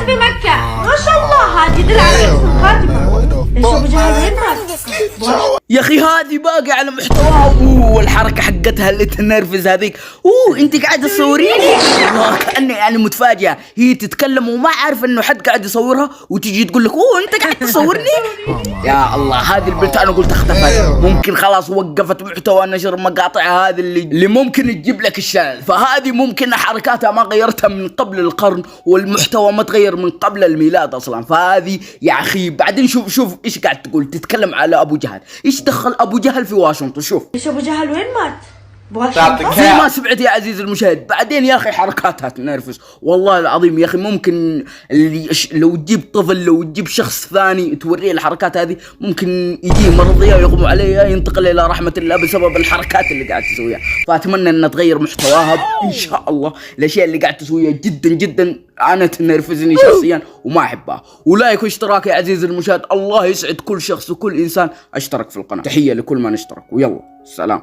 مات في مكة. ما شاء الله، هذه دل على حسن الخاتمة. ليش أبو جهل وين مات؟ يا اخي هذه باقي على محتواها. والحركه حقتها اللي تنرفز هذيك. انت قاعده تصوريني؟ والله كاني يعني متفاجئه. هي تتكلم وما عارفه انه حد قاعد يصورها، وتجي تقول لك انت قاعد تصورني. يا الله، هذه البنت انا قلت اختفت. ممكن خلاص وقفت محتوى نشر مقاطعها هذه اللي ممكن تجيب لك الشلل. فهذه ممكن حركاتها ما غيرتها من قبل القرن، والمحتوى ما تغير من قبل الميلاد اصلا. فهذه يا اخي بعدين شوف ايش قاعد تقول. تتكلم على ابو جهل. ايش دخل ابو جهل في واشنطن؟ شوف ليش أبو جهل وين مات؟ زي ما سمعت يا عزيز المشاهد. بعدين يا اخي حركاتها تنرفز والله العظيم. يا اخي ممكن لو تجيب طفل، لو تجيب شخص ثاني توريه الحركات هذه، ممكن يجي مرضيه ويغمى عليه ينتقل الى رحمه الله بسبب الحركات اللي قاعد تسويها. فاتمنى ان تغير محتواها ان شاء الله. الاشياء اللي قاعد تسويها جدا جدا انا تنرفزني شخصيا وما احبها. ولايك واشتراك يا عزيز المشاهد. الله يسعد كل شخص وكل انسان اشترك في القناه. تحيه لكل من اشترك، ويلا سلام.